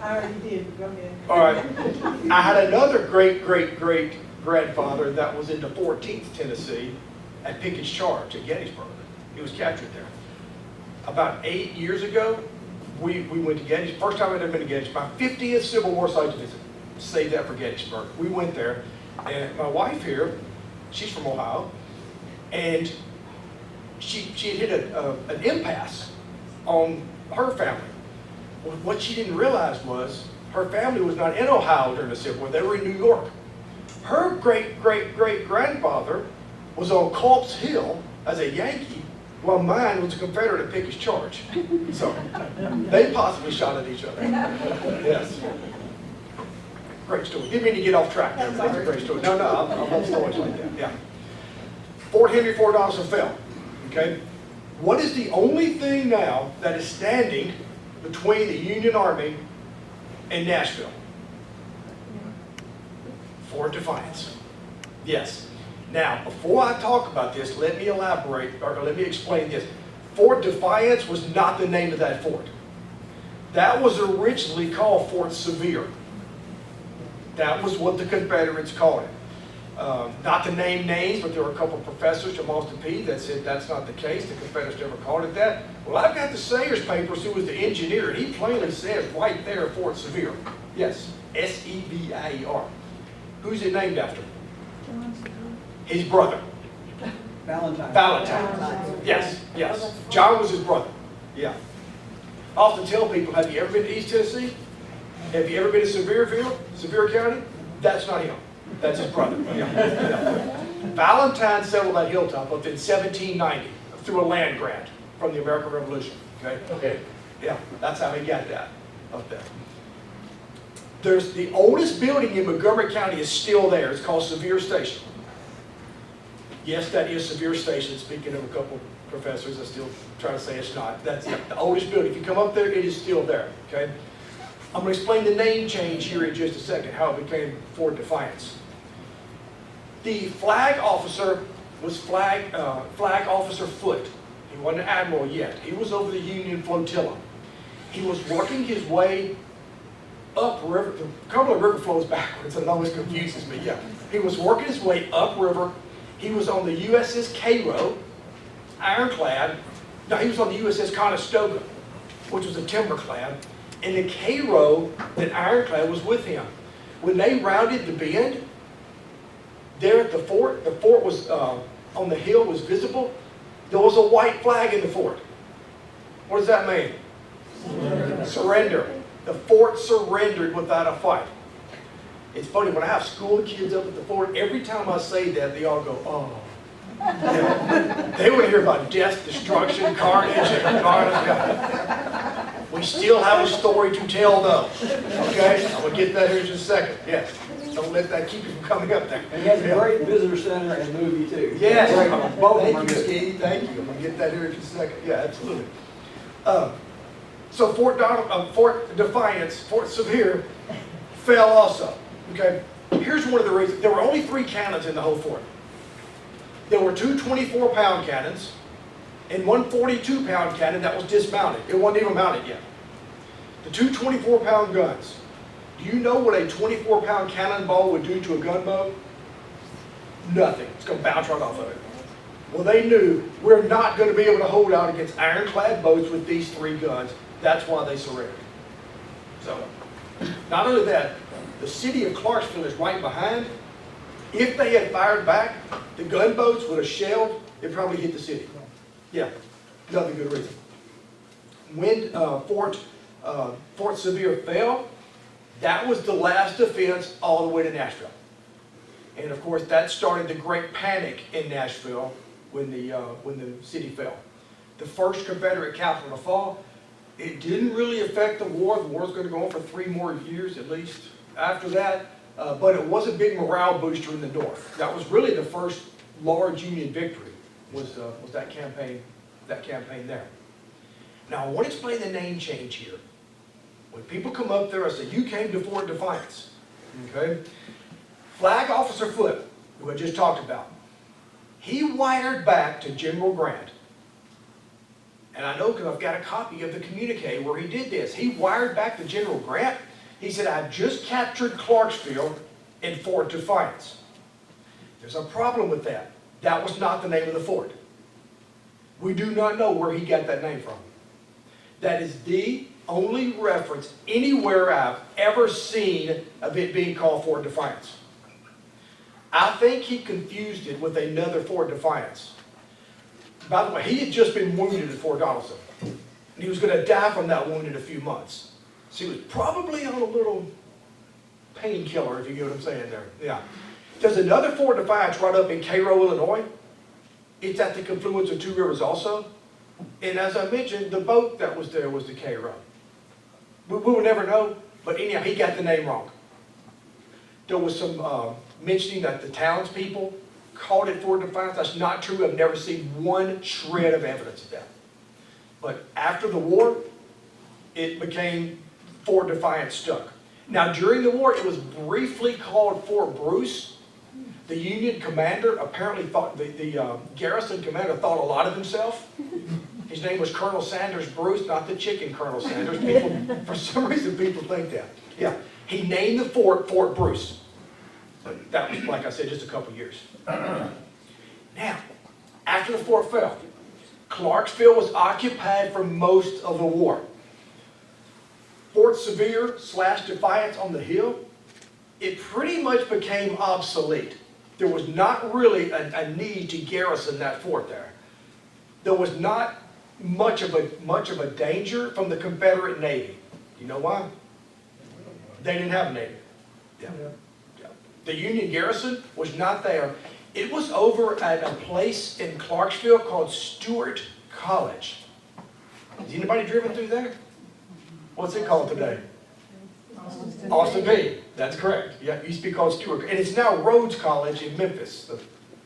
already did, go ahead. All right. I had another great-great-great-grandfather that was in the 14th Tennessee at Pickett's Charge at Gettysburg. He was captured there. About 8 years ago, we went to Gettysburg. First time I'd ever been to Gettysburg. My 50th Civil War site to visit. Save that for Gettysburg. We went there, and my wife here, she's from Ohio, and she had hit an impasse on her family. Well, what she didn't realize was her family was not in Ohio during the Civil War. They were in New York. Her great-great-great-grandfather was on Culp's Hill as a Yankee, while mine was a Confederate at Pickett's Charge. So they possibly shot at each other. Yes. Great story. Didn't mean to get off track there, but that's a great story. No, I love stories like that, yeah. Fort Henry, Fort Donelson fell, okay? What is the only thing now that is standing between the Union Army and Nashville? Fort Defiance. Yes. Now, before I talk about this, let me elaborate, or let me explain this. Fort Defiance was not the name of that fort. That was originally called Fort Sevier. That was what the Confederates called it. Not to name names, but there were a couple of professors from Austin Peay that said that's not the case. The Confederates never called it that. Well, I've got the Sayers papers, who was the engineer, and he plainly says right there, Fort Sevier. Yes, S-E-V-I-E-R. Who's it named after? His brother. Valentine. Valentine. Yes. John was his brother. Yeah. I often tell people, have you ever been to East Tennessee? Have you ever been to Sevier County? That's not him. That's his brother. Yeah. Valentine settled that hilltop up in 1790 through a land grant from the American Revolution. Okay. Yeah, that's how he got that up there. There's the oldest building in Montgomery County is still there. It's called Sevier Station. Yes, that is Sevier Station. Speaking of a couple professors, I still try to say it's not. That's the oldest building. If you come up there, it is still there. Okay. I'm going to explain the name change here in just a second, how it became Fort Defiance. The flag officer was Flag Officer Foote. He wasn't an admiral yet. He was over the Union flotilla. He was working his way upriver. The Cumberland River flows backwards, and it always confuses me. Yeah, he was working his way upriver. He was on the USS Cairo, ironclad. No, he was on the USS Conestoga, which was a timberclad, and the Cairo, that ironclad, was with him. When they rounded the bend, there at the fort was on the hill was visible. There was a white flag in the fort. What does that mean? Surrender. The fort surrendered without a fight. It's funny, when I have school kids up at the fort, every time I say that, they all go, oh. They want to hear about death, destruction, carnage, and carnage. We still have a story to tell, though. Okay? I'm going to get that here in just a second. Yes. Don't let that keep you from coming up there. And he has a great visitor center and movie too. Yes. Great. Both of them are Thank you, good. Steve. Thank you. I'm going to get that here in just a second. Yeah, absolutely. So Fort Defiance, Fort Sevier, fell also. Okay? Here's one of the reasons. There were only 3 cannons in the whole fort. There were 2 24-pound cannons and 1 42-pound cannon that was dismounted. It wasn't even mounted yet. The 2 24-pound guns. Do you know what a 24-pound cannonball would do to a gunboat? Nothing. It's going to bounce right off of it. Well, they knew we're not going to be able to hold out against ironclad boats with these 3 guns. That's why they surrendered. So, not only that, the city of Clarksville is right behind. If they had fired back, the gunboats would have shelled. It probably hit the city. Yeah, another good reason. When Fort Sevier fell, that was the last defense all the way to Nashville. And of course, that started the Great Panic in Nashville when the city fell. The first Confederate capital to fall. It didn't really affect the war. The war's going to go on for 3 more years at least after that. But it was a big morale booster in the North. That was really the first large Union victory. Was that campaign there. Now I want to explain the name change here. When people come up there, I say, you came to Fort Defiance. Okay? Flag Officer Foote, who I just talked about, he wired back to General Grant. And I know because I've got a copy of the communique where he did this. He wired back to General Grant. He said, I've just captured Clarksville and Fort Defiance. There's a problem with that. That was not the name of the fort. We do not know where he got that name from. That is the only reference anywhere I've ever seen of it being called Fort Defiance. I think he confused it with another Fort Defiance. By the way, he had just been wounded at Fort Donelson. And he was going to die from that wound in a few months. So he was probably on a little painkiller, if you get what I'm saying there. Yeah. There's another Fort Defiance right up in Cairo, Illinois. It's at the confluence of 2 rivers also. And as I mentioned, the boat that was there was the Cairo. We will never know, but anyhow, he got the name wrong. There was some mentioning that the townspeople called it Fort Defiance. That's not true. I've never seen one shred of evidence of that. But after the war, it became Fort Defiance stuck. Now, during the war, it was briefly called Fort Bruce. The Union commander apparently thought, the garrison commander thought a lot of himself. His name was Colonel Sanders Bruce, not the chicken Colonel Sanders. People, for some reason, people think that. Yeah, he named the fort Fort Bruce. But that was, like I said, just a couple years. Now, after the fort fell, Clarksville was occupied for most of the war. Fort Sevier / Defiance on the hill, it pretty much became obsolete. There was not really a need to garrison that fort there. There was not much of a danger from the Confederate Navy. You know why? They didn't have a Navy. Yeah. Yeah. The Union garrison was not there. It was over at a place in Clarksville called Stewart College. Has anybody driven through there? What's it called today? Austin Peay. That's correct. Yeah, it used to be called Stewart. And it's now Rhodes College in Memphis, the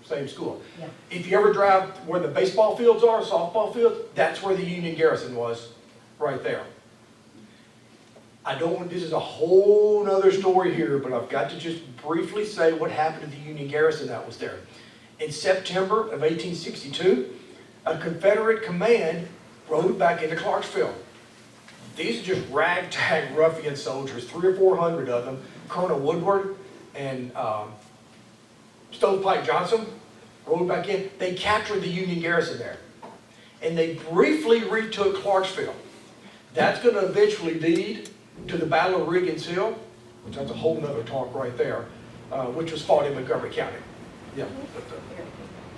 same school. Yeah. If you ever drive where the baseball fields are, softball fields, that's where the Union garrison was, right there. This is a whole other story here, but I've got to just briefly say what happened to the Union garrison that was there. In September of 1862, a Confederate command rode back into Clarksville. These are just ragtag ruffian soldiers, 300 or 400 of them. Colonel Woodward and Stovepipe Johnson rode back in. They captured the Union garrison there. And they briefly retook Clarksville. That's going to eventually lead to the Battle of Riggins Hill, which that's a whole nother talk right there, which was fought in Montgomery County. Yeah, but,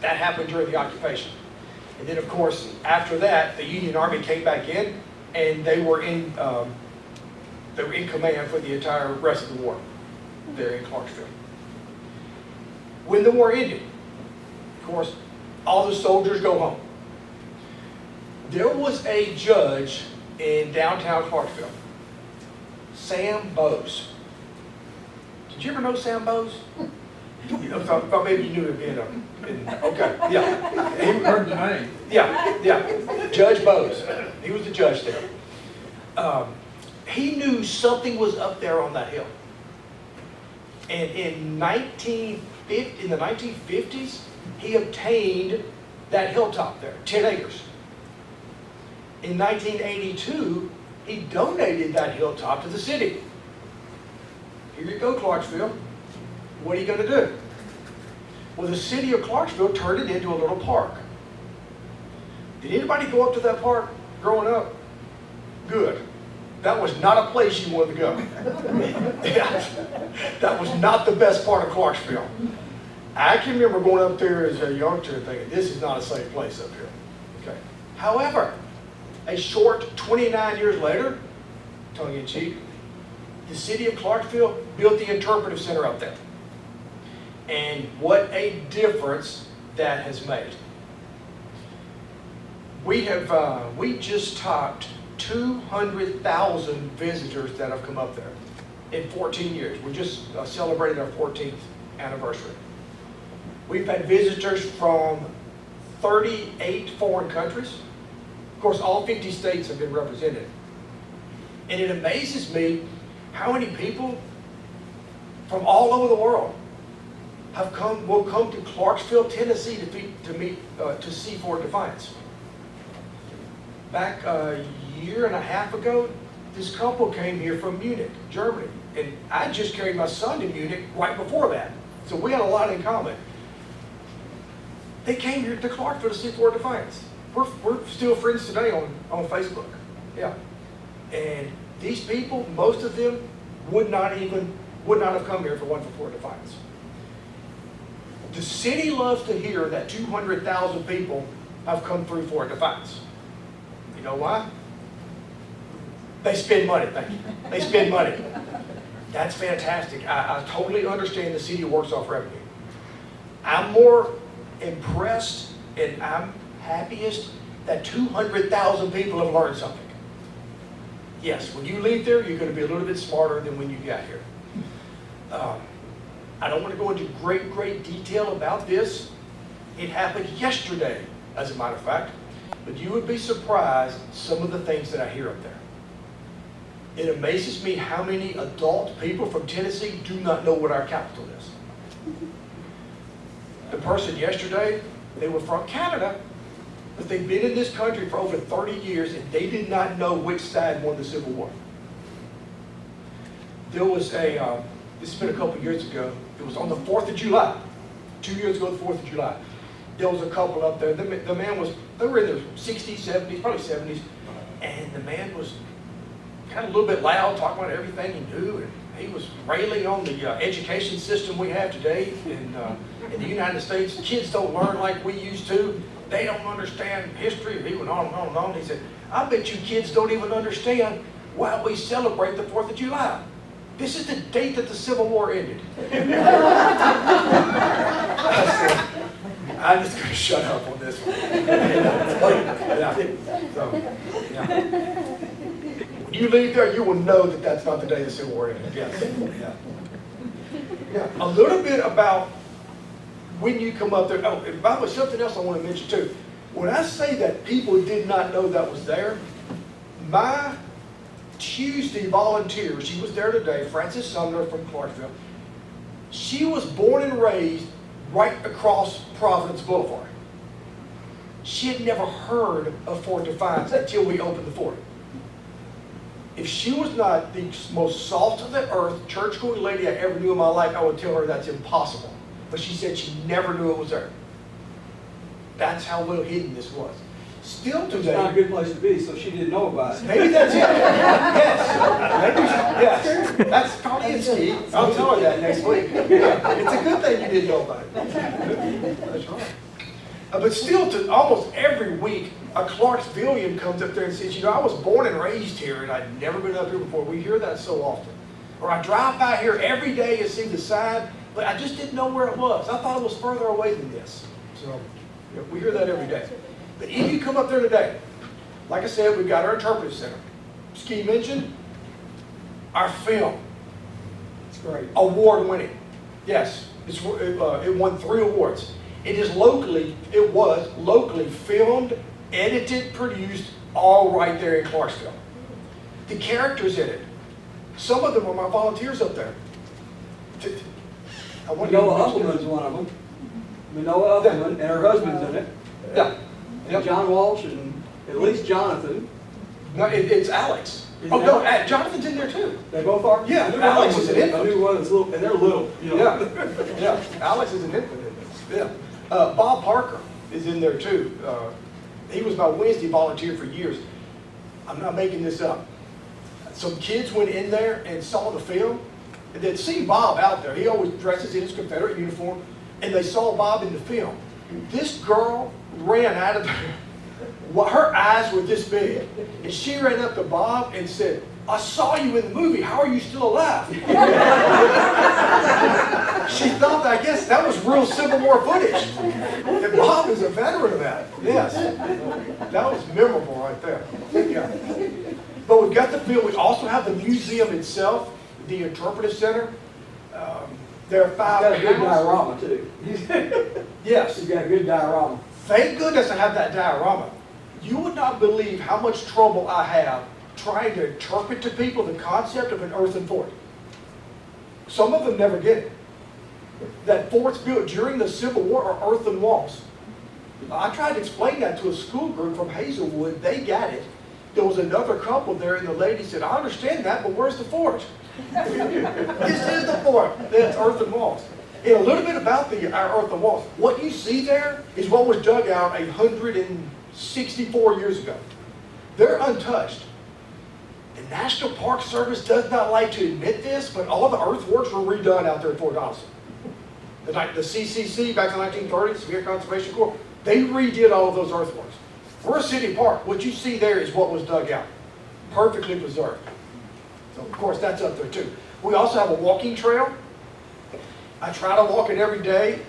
that happened during the occupation. And then, of course, after that, the Union Army came back in, and they were in command for the entire rest of the war there in Clarksville. When the war ended, of course, all the soldiers go home. There was a judge in downtown Clarksville, Sam Bowes. Did you ever know Sam Bowes? Thought maybe you knew him okay, yeah. He heard the name. Yeah, Judge Bowes. He was the judge there. He knew something was up there on that hill. And in the 1950s, he obtained that hilltop there, 10 acres. In 1982, he donated that hilltop to the city. Here you go, Clarksville. What are you going to do? Well, the city of Clarksville turned it into a little park. Did anybody go up to that park growing up? Good. That was not a place you wanted to go. Yeah. That was not the best part of Clarksville. I can remember going up there as a youngster and thinking, this is not a safe place up here. Okay. However, a short 29 years later, tongue in cheek, the city of Clarksville built the interpretive center up there. And what a difference that has made. We just topped 200,000 visitors that have come up there in 14 years. We just celebrated our 14th anniversary. We've had visitors from 38 foreign countries. Of course, all 50 states have been represented. And it amazes me how many people from all over the world will come to Clarksville, Tennessee to see Fort Defiance. Back a year and a half ago, this couple came here from Munich, Germany. And I just carried my son to Munich right before that. So we had a lot in common. They came here to Clarksville to see Fort Defiance. We're still friends today on Facebook. Yeah. And these people, most of them, would not have come here if it wasn't for Fort Defiance. The city loves to hear that 200,000 people have come through Fort Defiance. You know why? They spend money, thank you. They spend money. That's fantastic. I totally understand the city works off revenue. I'm more impressed and I'm happiest that 200,000 people have learned something. Yes, when you leave there, you're going to be a little bit smarter than when you got here. I don't want to go into great detail about this. It happened yesterday, as a matter of fact. But you would be surprised some of the things that I hear up there. It amazes me how many adult people from Tennessee do not know what our capital is. The person yesterday, they were from Canada, but they've been in this country for over 30 years and they did not know which side won the Civil War. There was this has been a couple of years ago, it was on the 4th of July, 2 years ago, the 4th of July. There was a couple up there, the man was, they were in their 60s, 70s, probably 70s, and the man was kind of a little bit loud, talking about everything he knew, and he was railing on the education system we have today in the United States. Kids don't learn like we used to. They don't understand history. He went on and on and on. He said, I bet you kids don't even understand why we celebrate the 4th of July. This is the date that the Civil War ended. I said, I'm just going to shut up on this one. When you leave there, you will know that that's not the day the Civil War ended. Yes. Yeah. A little bit about when you come up there. Oh, and by the way, something else I want to mention too. When I say that people did not know that was there, my Tuesday volunteer, she was there today, Frances Sumner from Clarksville. She was born and raised right across Providence Boulevard. She had never heard of Fort Defiance until we opened the fort. If she was not the most salt of the earth, church-going lady I ever knew in my life, I would tell her that's impossible. But she said she never knew it was there. That's how well hidden this was. Still It's not a today, good place to be, so she didn't know about it. maybe that's it. Yes, maybe, yes. That's probably it, Steve. I'll tell her that next week. Yeah. It's a good thing you didn't know about it. That's right. But still, to almost every week, a Clarksvillian comes up there and says, I was born and raised here, and I'd never been up here before. We hear that so often. Or I drive by here every day and see the sign, but I just didn't know where it was. I thought it was further away than this. So, we hear that every day. But if you come up there today, like I said, we've got our interpretive center. Ski mentioned our film. It's great. Award-winning. Yes, it won 3 awards. It was locally filmed, edited, produced, all right there in Clarksville. The characters in it, some of them are my volunteers up there. Manoa Uppleman's one of them. Manoa Uppleman, and her husband's in it. Yeah. And John Walsh, and at least Jonathan. No, it's Alex. Is Oh, it no, Alex? Jonathan's in there too. They both are? Yeah, I knew Alex one is was an in it. I infant. knew one was little, and they're little, you know. Yeah, Alex is an infant in this. Yeah. Bob Parker is in there too. He was my Wednesday volunteer for years. I'm not making this up. Some kids went in there and saw the film, and they'd seen Bob out there. He always dresses in his Confederate uniform, and they saw Bob in the film. This girl ran out of there. Her eyes were this big, and she ran up to Bob and said, I saw you in the movie. How are you still alive? She thought, I guess, that was real Civil War footage. And Bob is a veteran of that. Yes. That was memorable right there. Yeah. But we've got the film. We also have the museum itself, the interpretive center. There are 5 Got a good panels. diorama too. Yes. He's got a good diorama. Thank goodness I have that diorama. You would not believe how much trouble I have trying to interpret to people the concept of an earthen fort. Some of them never get it. That forts built during the Civil War are earthen walls. I tried to explain that to a school group from Hazelwood. They got it. There was another couple there, and the lady said, I understand that, but where's the fort? This is the fort. That's earthen walls. And a little bit about our earthen walls. What you see there is what was dug out 164 years ago. They're untouched. The National Park Service does not like to admit this, but all the earthworks were redone out there at Fort Donelson. The CCC back in the 1930s, Severe Conservation Corps, they redid all of those earthworks. We're a city park. What you see there is what was dug out. Perfectly preserved. So, of course, that's up there too. We also have a walking trail. I try to walk it every day.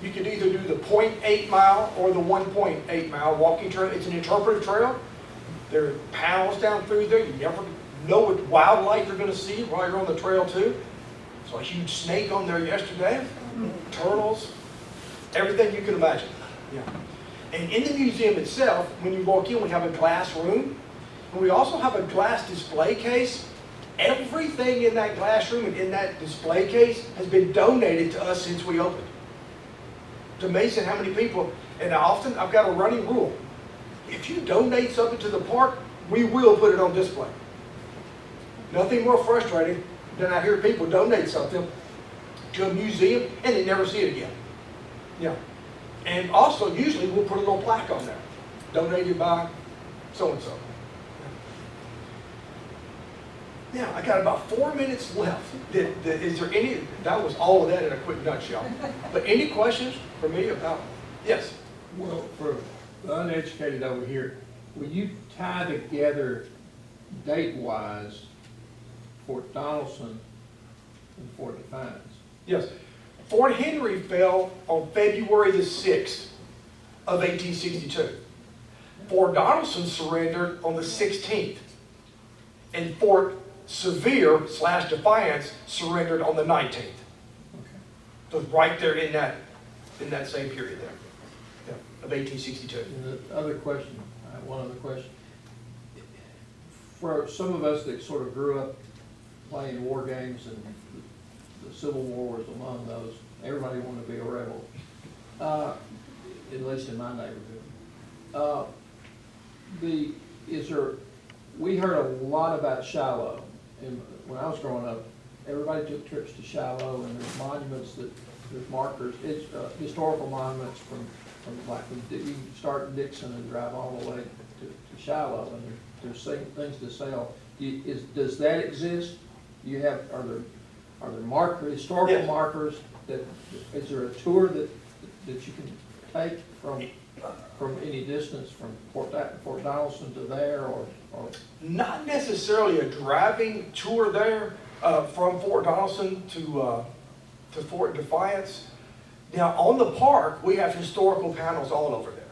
You can either do the 0.8 mile or the 1.8 mile walking trail. It's an interpretive trail. There are panels down through there. You never know what wildlife you're going to see while you're on the trail too. So a huge snake on there yesterday, turtles, everything you can imagine. Yeah. And in the museum itself, when you walk in, we have a glass room. And we also have a glass display case. Everything in that glass room and in that display case has been donated to us since we opened. It's amazing how many people, and I've got a running rule. If you donate something to the park, we will put it on display. Nothing more frustrating than I hear people donate something to a museum and they never see it again. Yeah. And also, usually we'll put a little plaque on there. Donated by so-and-so. Yeah, I got about 4 minutes left. Is there any, that was all of that in a quick nutshell. But any questions for me about, yes? Well, for the uneducated over here, will you tie together date-wise Fort Donelson and Fort Defiance? Yes. Fort Henry fell on February the 6th of 1862. Fort Donelson surrendered on the 16th. And Fort Sevier / Defiance surrendered on the 19th. Okay. So right there in that same period there, yeah, of 1862. And the other question, I have one other question. For some of us that sort of grew up playing war games and the Civil War was among those, everybody wanted to be a rebel, at least in my neighborhood. We heard a lot about Shiloh, and when I was growing up, everybody took trips to Shiloh, and there's monuments there's markers, it's historical monuments from like, you start in Dixon and drive all the way to Shiloh, and there's things to sell. Does that exist? Are there historical Yes. markers is there a tour that you can take from any distance from Fort Donelson to there, or? Not necessarily a driving tour there from Fort Donelson to Fort Defiance. Now, on the park, we have historical panels all over there.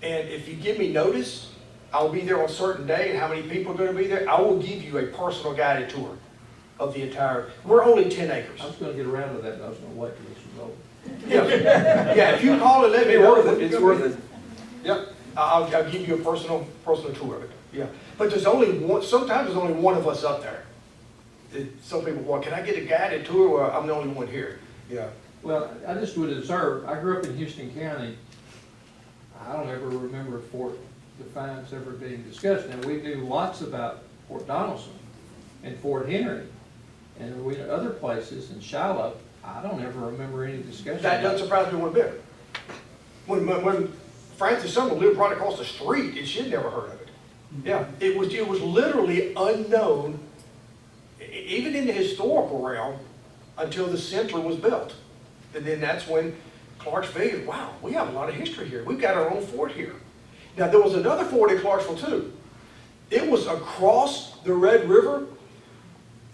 And if you give me notice, I'll be there on a certain day, and how many people are going to be there, I will give you a personal guided tour of the entire, we're only 10 acres. I was going to get around to that, and I was going to wait till this was over. Yeah, if you call and let me know. It's worth it. Yep, I'll give you a personal tour of it, yeah. But there's only one, sometimes there's only one of us up there. Some people, well, can I get a guided tour, or I'm the only one here? Yeah. Well, I just would observe, I grew up in Houston County. I don't ever remember Fort Defiance ever being discussed. And we knew lots about Fort Donelson and Fort Henry and other places in Shiloh. I don't ever remember any discussion. That doesn't surprise me one bit. When Frances Summer lived right across the street, and she'd never heard of it. Yeah, it was literally unknown, even in the historical realm, until the center was built. And then that's when Clarksville, wow, we have a lot of history here. We've got our own fort here. Now, there was another fort in Clarksville, too. It was across the Red River.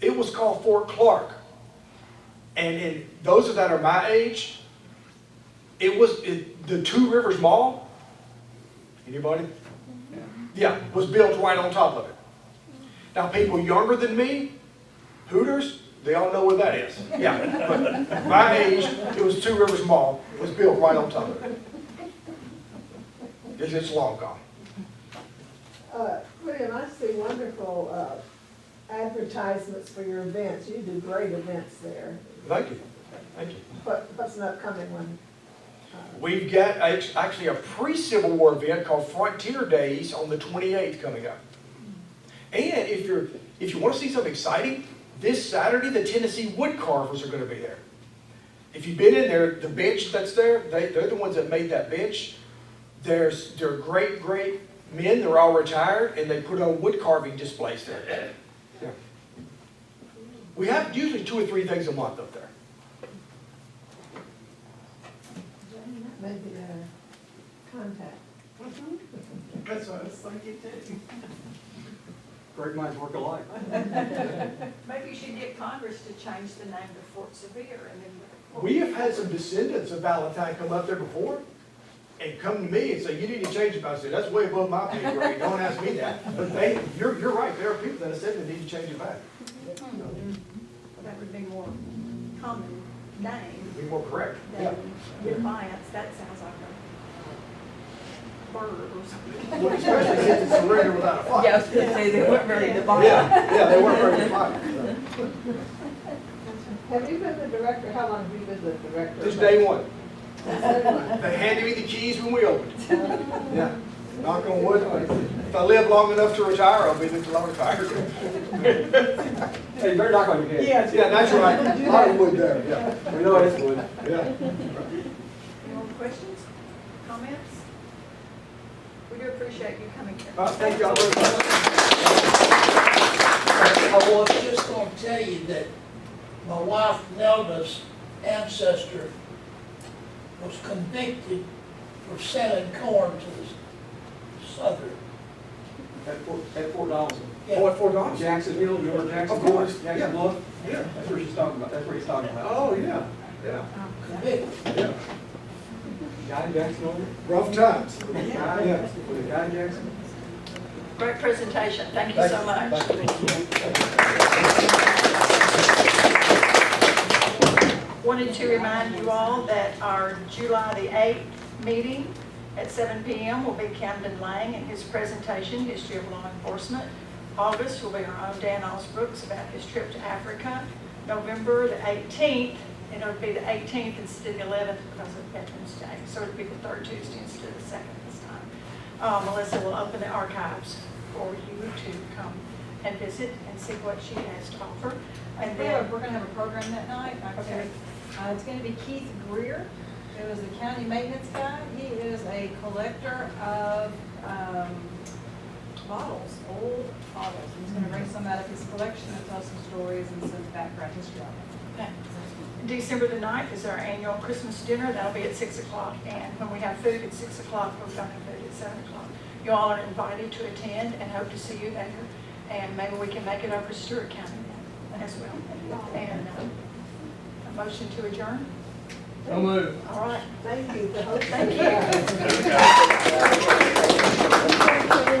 It was called Fort Clark. And those that are my age, the Two Rivers Mall, anybody? Yeah, was built right on top of it. Now, people younger than me, Hooters, they all know where that is. Yeah, but my age, it was Two Rivers Mall, was built right on top of it. It's long gone. William, I see wonderful advertisements for your events. You do great events there. Thank you. Thank you. What's an upcoming one? We've got actually a pre-Civil War event called Frontier Days on the 28th coming up. And if you want to see something exciting, this Saturday the Tennessee wood carvers are going to be there. If you've been in there, the bench that's there, they're the ones that made that bench. They're great men. They're all retired, and they put on wood carving displays there. Yeah. We have usually 2 or 3 things a month up there. Maybe contact. That's what I was thinking too. Great minds work alike. Maybe you should get Congress to change the name to Fort Sevier and then. We have had some descendants of Valentine come up there before and come to me and say, you need to change it. I said, that's way above my pay grade. Don't ask me that. But you're right. There are people that have said they need to change it back. That would be more common name Be more correct. Yeah. than Defiance. That sounds like a bird or something. Well, especially since it's surrender without a fight. Yeah, I was gonna say, they weren't very defined. Yeah, they weren't very defined. Have you been the director? How long have you been the director? This day one. Day one. They handed me the keys when we opened. Yeah. Knock on wood. If I live long enough to retire, I'll be there till I retire. Hey, you better knock on your head. Yeah, that's right. A lot of wood there, yeah. We know it's wood. Yeah. Any more questions, comments? We do appreciate you coming here. Thank y'all very much. I was just going to tell you that my wife Nelda's ancestor was convicted for selling corn to the Southern. At Fort Donelson. Oh, at Fort Donelson? Jackson Hill, you remember Jackson Of Hill? course, Jackson yeah. Bluff? Yeah. That's where she's talking about, that's where he's talking about. Oh, yeah, yeah, Convicted. yeah. Guy Jackson over there? Rough times. Yeah. Was it Guy Jackson? Great presentation. Thank you so much. Wanted to remind you all that our July the 8th meeting at 7 p.m. will be Camden Lang and his presentation, History of Law Enforcement. August will be our own Dan Osbrooks about his trip to Africa. November the 18th, and it'll be the 18th instead of the 11th because of Veterans Day. So it'll be the 3rd Tuesday instead of the 2nd this time. Melissa will open the archives for you to come and visit and see what she has to offer. And then, We're gonna have a program that night. Okay. It's gonna be Keith Greer, who is the county maintenance guy. He is a collector of, bottles, old bottles. He's gonna bring some out of his collection and tell some stories and some background history on it. December the 9th is our annual Christmas dinner. That'll be at 6 o'clock. And when we have food at 6 o'clock, we're going to have food at 7 o'clock. You all are invited to attend and hope to see you there. And maybe we can make it over to Stewart County as well. And a motion to adjourn. So moved. All right. Thank you. Thank you.